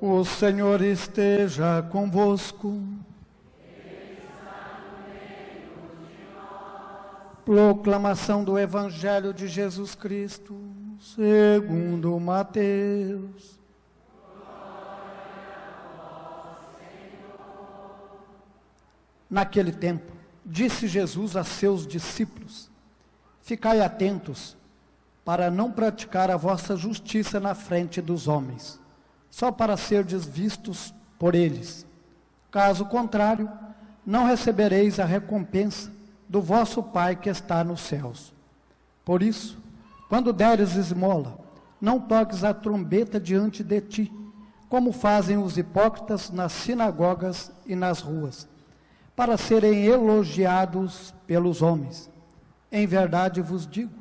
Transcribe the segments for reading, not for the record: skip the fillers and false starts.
O Senhor esteja convosco. Proclamação do Evangelho de Jesus Cristo, segundo Mateus. Naquele tempo, disse Jesus a seus discípulos: ficai atentos, para não praticar a vossa justiça na frente dos homens, só para serdes vistos por eles. Caso contrário, não recebereis a recompensa do vosso Pai que está nos céus. Por isso, quando deres esmola, não toques a trombeta diante de ti, como fazem os hipócritas nas sinagogas e nas ruas, para serem elogiados pelos homens. Em verdade vos digo,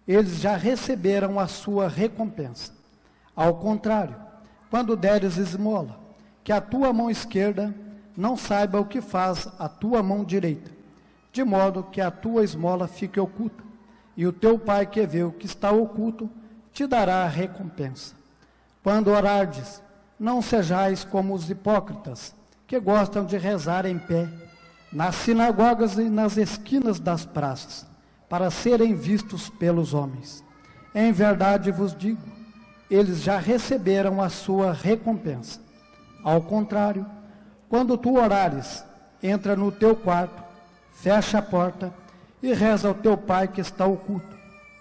eles já receberam a sua recompensa. Ao contrário, quando deres esmola, que a tua mão esquerda não saiba o que faz a tua mão direita, de modo que a tua esmola fique oculta, e o teu Pai que vê o que está oculto, te dará a recompensa. Quando orardes, não sejais como os hipócritas, que gostam de rezar em pé, nas sinagogas e nas esquinas das praças, para serem vistos pelos homens. Em verdade vos digo, eles já receberam a sua recompensa. Ao contrário, quando tu orares, entra no teu quarto, fecha a porta e reza ao teu Pai que está oculto,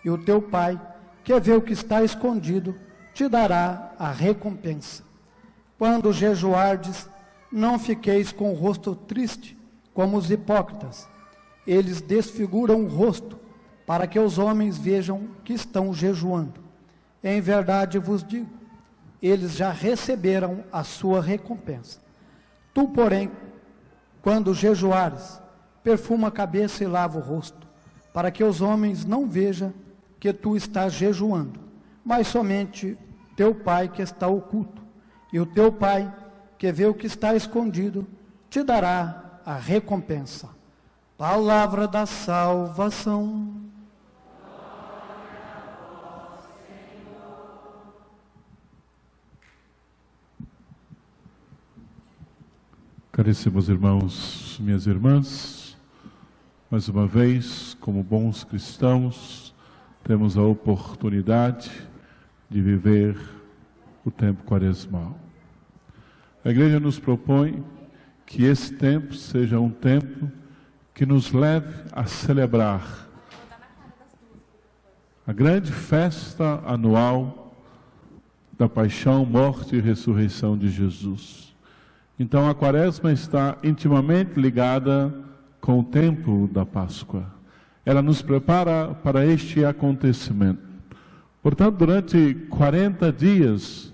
e o teu Pai, que vê o que está escondido, te dará a recompensa. Quando jejuardes, não fiqueis com o rosto triste, como os hipócritas. Eles desfiguram o rosto, para que os homens vejam que estão jejuando. Em verdade vos digo, eles já receberam a sua recompensa. Tu, porém, quando jejuares, perfuma a cabeça e lava o rosto, para que os homens não vejam que tu estás jejuando, mas somente teu Pai que está oculto. E o teu Pai, que vê o que está escondido, te dará a recompensa. Palavra da salvação. Caríssimos irmãos, minhas irmãs, mais uma vez, como bons cristãos, temos a oportunidade de viver o tempo quaresmal. A Igreja nos propõe que esse tempo seja um tempo que nos leve a celebrar a grande festa anual da paixão, morte e ressurreição de Jesus. Então a Quaresma está intimamente ligada com o tempo da Páscoa. Ela nos prepara para este acontecimento. Portanto, durante 40 dias,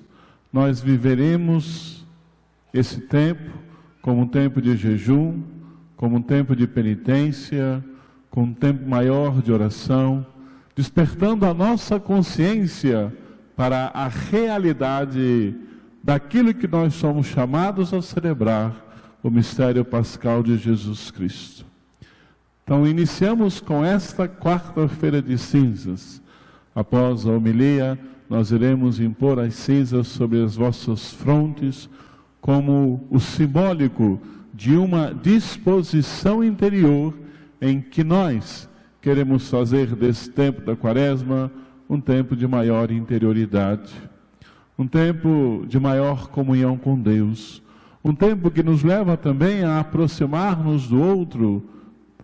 nós viveremos esse tempo como um tempo de jejum, como um tempo de penitência, como um tempo maior de oração, despertando a nossa consciência para a realidade daquilo que nós somos chamados a celebrar, o mistério pascal de Jesus Cristo. Então, iniciamos com esta quarta-feira de cinzas. Após a homilia, nós iremos impor as cinzas sobre as vossas frontes, como o simbólico de uma disposição interior em que nós queremos fazer desse tempo da Quaresma um tempo de maior interioridade, um tempo de maior comunhão com Deus, um tempo que nos leva também a aproximar-nos do outro,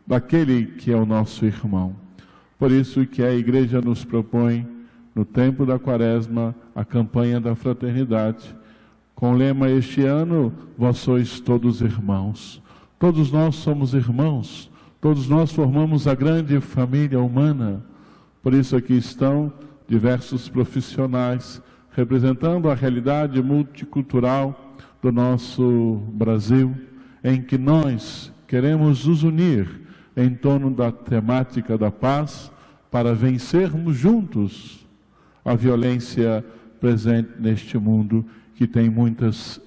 daquele que é o nosso irmão. Por isso que a Igreja nos propõe, no tempo da Quaresma, a campanha da fraternidade, com o lema este ano: vós sois todos irmãos. Todos nós somos irmãos, todos nós formamos a grande família humana. Por isso aqui estão diversos profissionais, representando a realidade multicultural do nosso Brasil, em que nós queremos nos unir em torno da temática da paz, para vencermos juntos a violência presente neste mundo, que tem muitas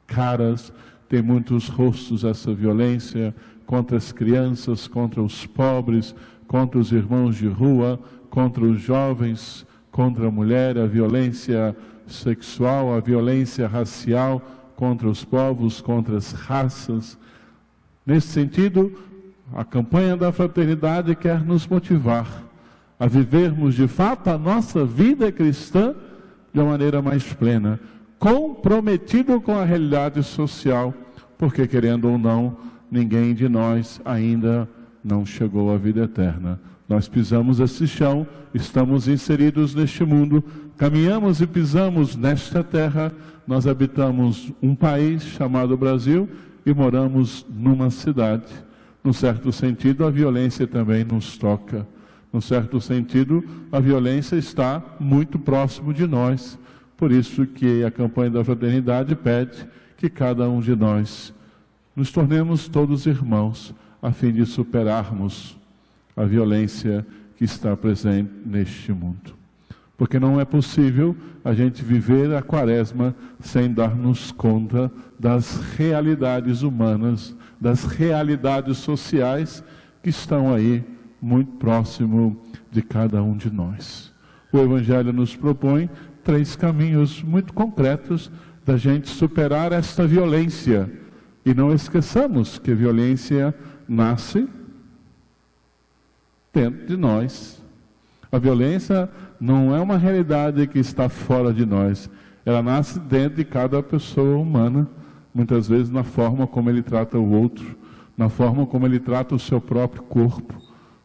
caras, tem muitos rostos, essa violência contra as crianças, contra os pobres, contra os irmãos de rua, contra os jovens, contra a mulher, a violência sexual, a violência racial contra os povos, contra as raças. Nesse sentido, a campanha da fraternidade quer nos motivar a vivermos de fato a nossa vida cristã de uma maneira mais plena, comprometido com a realidade social, porque, querendo ou não, ninguém de nós ainda não chegou à vida eterna. Nós pisamos esse chão, estamos inseridos neste mundo, caminhamos e pisamos nesta terra, nós habitamos um país chamado Brasil e moramos numa cidade. Num certo sentido, a violência também nos toca. Num certo sentido, a violência está muito próximo de nós. Por isso que a campanha da fraternidade pede que cada um de nós nos tornemos todos irmãos, a fim de superarmos a violência que está presente neste mundo. Porque não é possível a gente viver a Quaresma sem darmos conta das realidades humanas, das realidades sociais que estão aí muito próximo de cada um de nós. O Evangelho nos propõe 3 caminhos muito concretos da gente superar esta violência. E não esqueçamos que a violência nasce dentro de nós. A violência não é uma realidade que está fora de nós. Ela nasce dentro de cada pessoa humana, muitas vezes na forma como ele trata o outro, na forma como ele trata o seu próprio corpo,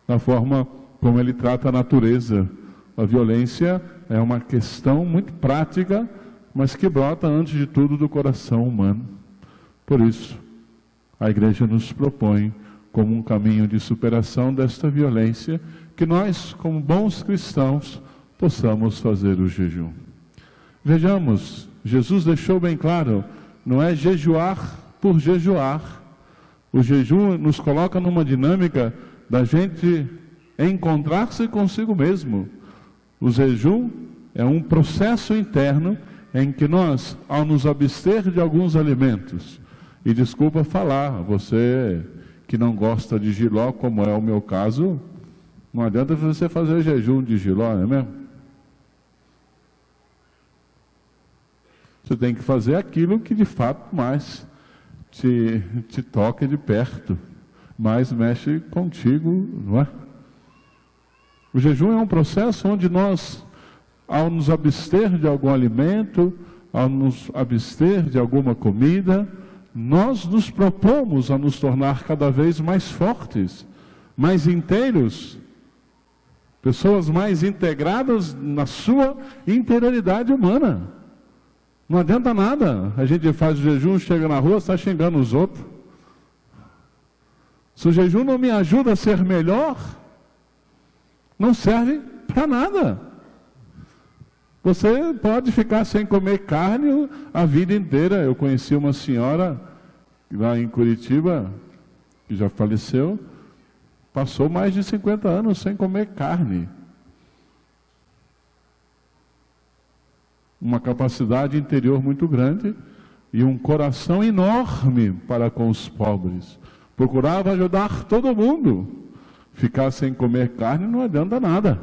na forma como ele trata a natureza. A violência é uma questão muito prática, mas que brota antes de tudo do coração humano. Por isso, a Igreja nos propõe como um caminho de superação desta violência, que nós, como bons cristãos, possamos fazer o jejum. Vejamos, Jesus deixou bem claro, não é jejuar por jejuar. O jejum nos coloca numa dinâmica da gente encontrar-se consigo mesmo. O jejum é um processo interno em que nós, ao nos abster de alguns alimentos, e desculpa falar, você que não gosta de jiló, como é o meu caso, não adianta você fazer jejum de jiló, não é mesmo? Você tem que fazer aquilo que de fato mais te toca de perto, mais mexe contigo, não é? O jejum é um processo onde nós, ao nos abster de algum alimento, ao nos abster de alguma comida, nós nos propomos a nos tornar cada vez mais fortes, mais inteiros, pessoas mais integradas na sua interioridade humana. Não adianta nada, a gente faz o jejum, chega na rua, está xingando os outros. Se o jejum não me ajuda a ser melhor, não serve para nada. Você pode ficar sem comer carne a vida inteira. Eu conheci uma senhora lá em Curitiba, que já faleceu, passou mais de 50 anos sem comer carne. Uma capacidade interior muito grande e um coração enorme para com os pobres. Procurava ajudar todo mundo. Ficar sem comer carne não adianta nada.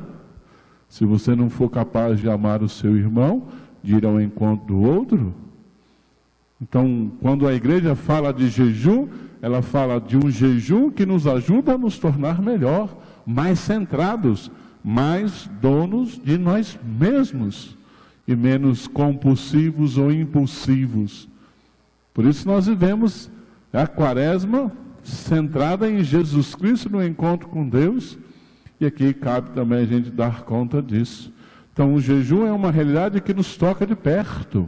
Se você não for capaz de amar o seu irmão, de ir ao encontro do outro. Então, quando a igreja fala de jejum, ela fala de um jejum que nos ajuda a nos tornar melhor, mais centrados, mais donos de nós mesmos e menos compulsivos ou impulsivos. Por isso nós vivemos a Quaresma centrada em Jesus Cristo, no encontro com Deus, e aqui cabe também a gente dar conta disso. Então o jejum é uma realidade que nos toca de perto,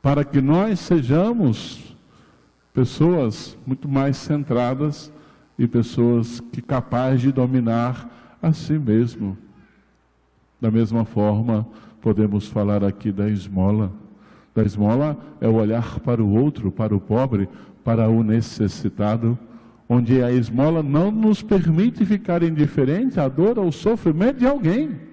para que nós sejamos pessoas muito mais centradas e pessoas que capazes de dominar a si mesmo. Da mesma forma, podemos falar aqui da esmola. Da esmola é o olhar para o outro, para o pobre, para o necessitado, onde a esmola não nos permite ficar indiferente à dor ou ao sofrimento de alguém.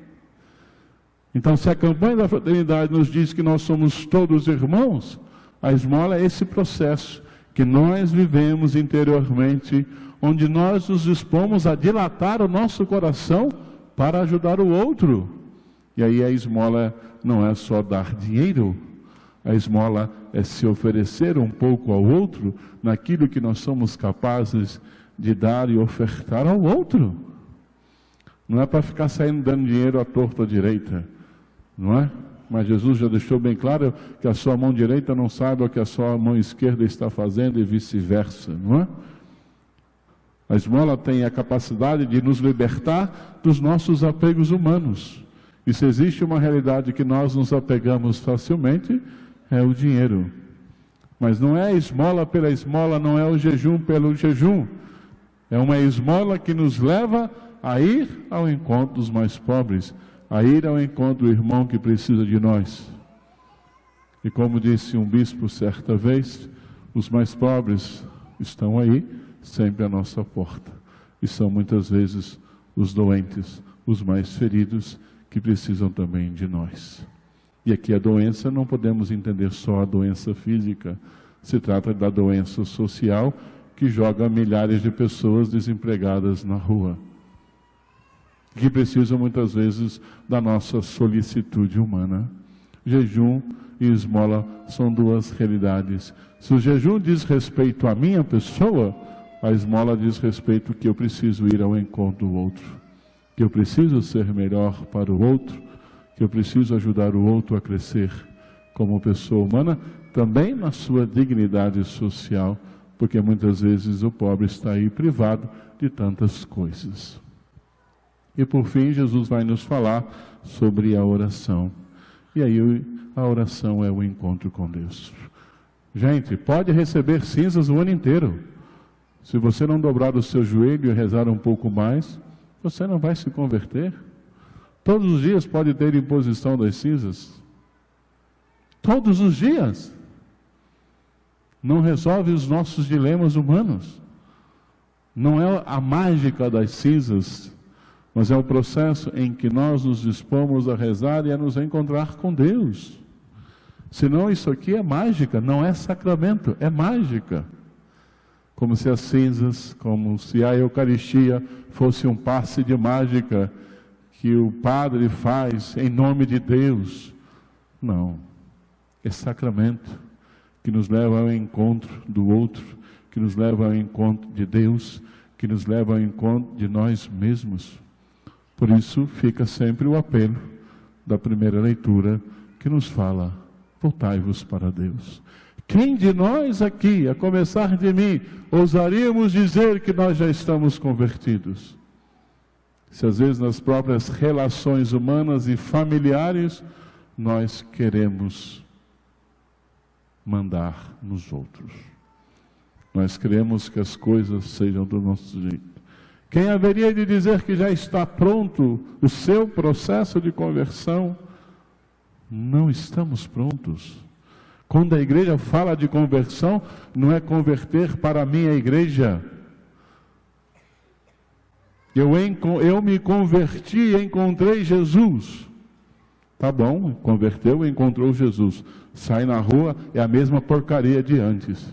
Então, se a campanha da fraternidade nos diz que nós somos todos irmãos, a esmola é esse processo que nós vivemos interiormente, onde nós nos dispomos a dilatar o nosso coração para ajudar o outro. E aí a esmola não é só dar dinheiro, a esmola é se oferecer um pouco ao outro naquilo que nós somos capazes de dar e ofertar ao outro. Não é para ficar saindo dando dinheiro à torta à direita, não é? Mas Jesus já deixou bem claro que a sua mão direita não saiba o que a sua mão esquerda está fazendo e vice-versa, não é? A esmola tem a capacidade de nos libertar dos nossos apegos humanos. E se existe uma realidade que nós nos apegamos facilmente, é o dinheiro. Mas não é a esmola pela esmola, não é o jejum pelo jejum. É uma esmola que nos leva a ir ao encontro dos mais pobres, a ir ao encontro do irmão que precisa de nós. E como disse um bispo certa vez, os mais pobres estão aí, sempre à nossa porta. E são muitas vezes os doentes, os mais feridos, que precisam também de nós. E aqui a doença, não podemos entender só a doença física, se trata da doença social que joga milhares de pessoas desempregadas na rua, que precisam muitas vezes da nossa solicitude humana. Jejum e esmola são duas realidades. Se o jejum diz respeito à minha pessoa, a esmola diz respeito que eu preciso ir ao encontro do outro, que eu preciso ser melhor para o outro, que eu preciso ajudar o outro a crescer como pessoa humana, também na sua dignidade social, porque muitas vezes o pobre está aí privado de tantas coisas. E por fim, Jesus vai nos falar sobre a oração. E aí a oração é o encontro com Deus. Gente, pode receber cinzas o ano inteiro. Se você não dobrar o seu joelho e rezar um pouco mais, você não vai se converter. Todos os dias pode ter imposição das cinzas. Todos os dias. Não resolve os nossos dilemas humanos. Não é a mágica das cinzas, mas é o processo em que nós nos dispomos a rezar e a nos encontrar com Deus. Senão isso aqui é mágica, não é sacramento, é mágica. Como se as cinzas, como se a Eucaristia fosse um passe de mágica que o padre faz em nome de Deus. Não, é sacramento que nos leva ao encontro do outro, que nos leva ao encontro de Deus, que nos leva ao encontro de nós mesmos. Por isso fica sempre o apelo da primeira leitura que nos fala: voltai-vos para Deus. Quem de nós aqui, a começar de mim, ousaríamos dizer que nós já estamos convertidos? Se às vezes nas próprias relações humanas e familiares, nós queremos mandar nos outros. Nós queremos que as coisas sejam do nosso jeito. Quem haveria de dizer que já está pronto o seu processo de conversão? Não estamos prontos. Quando a igreja fala de conversão, não é converter para a minha igreja. Eu me converti e encontrei Jesus. Tá bom, converteu e encontrou Jesus. Sai na rua, é a mesma porcaria de antes.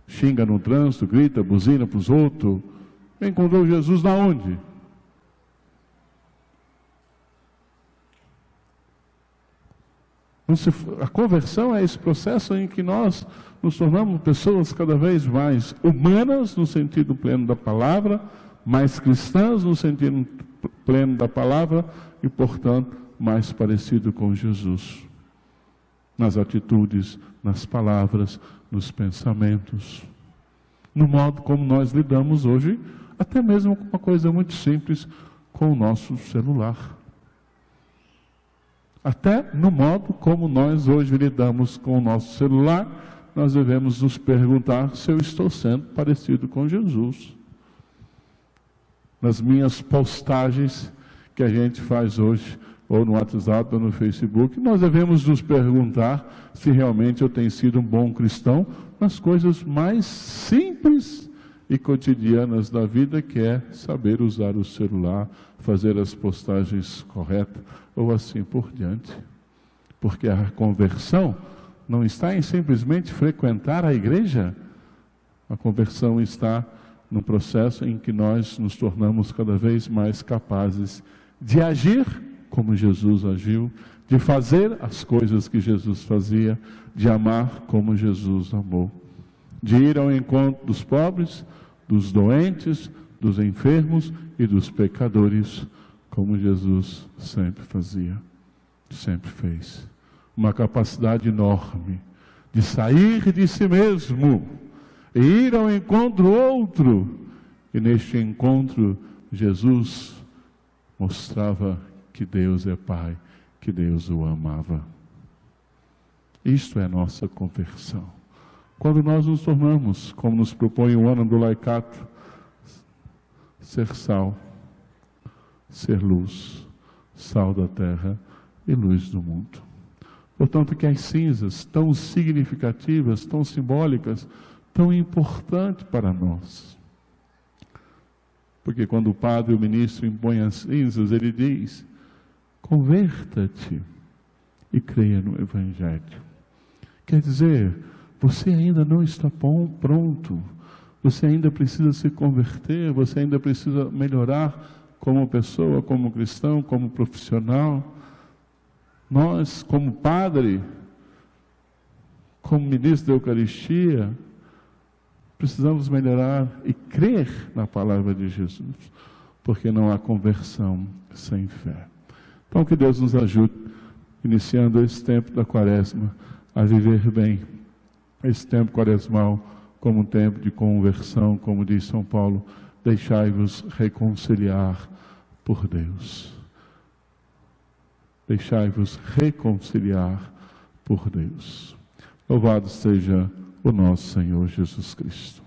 Xinga no trânsito, grita, buzina para os outros. Encontrou Jesus na onde? A conversão é esse processo em que nós nos tornamos pessoas cada vez mais humanas, no sentido pleno da palavra, mais cristãs, no sentido pleno da palavra, e, portanto, mais parecido com Jesus. Nas atitudes, nas palavras, nos pensamentos, no modo como nós lidamos hoje, até mesmo com uma coisa muito simples, com o nosso celular. Até no modo como nós hoje lidamos com o nosso celular, nós devemos nos perguntar se eu estou sendo parecido com Jesus. Nas minhas postagens que a gente faz hoje, ou no WhatsApp ou no Facebook, nós devemos nos perguntar se realmente eu tenho sido um bom cristão nas coisas mais simples e cotidianas da vida, que é saber usar o celular, fazer as postagens corretas, ou assim por diante. Porque a conversão não está em simplesmente frequentar a igreja. A conversão está no processo em que nós nos tornamos cada vez mais capazes de agir como Jesus agiu, de fazer as coisas que Jesus fazia, de amar como Jesus amou, de ir ao encontro dos pobres, dos doentes, dos enfermos e dos pecadores, como Jesus sempre fazia, sempre fez. Uma capacidade enorme de sair de si mesmo e ir ao encontro do outro. E neste encontro, Jesus mostrava que Deus é Pai, que Deus o amava. Isto é a nossa conversão. Quando nós nos tornamos, como nos propõe o ano do laicato, ser sal, ser luz, sal da terra e luz do mundo. Portanto, que as cinzas tão significativas, tão simbólicas, tão importantes para nós. Porque quando o padre, o ministro, impõe as cinzas, ele diz: converta-te e creia no Evangelho. Quer dizer, você ainda não está pronto, você ainda precisa se converter, você ainda precisa melhorar como pessoa, como cristão, como profissional. Nós, como padre, como ministro da Eucaristia, precisamos melhorar e crer na palavra de Jesus, porque não há conversão sem fé. Então, que Deus nos ajude, iniciando esse tempo da Quaresma, a viver bem esse tempo quaresmal como um tempo de conversão, como diz São Paulo: deixai-vos reconciliar por Deus. Deixai-vos reconciliar por Deus. Louvado seja o nosso Senhor Jesus Cristo.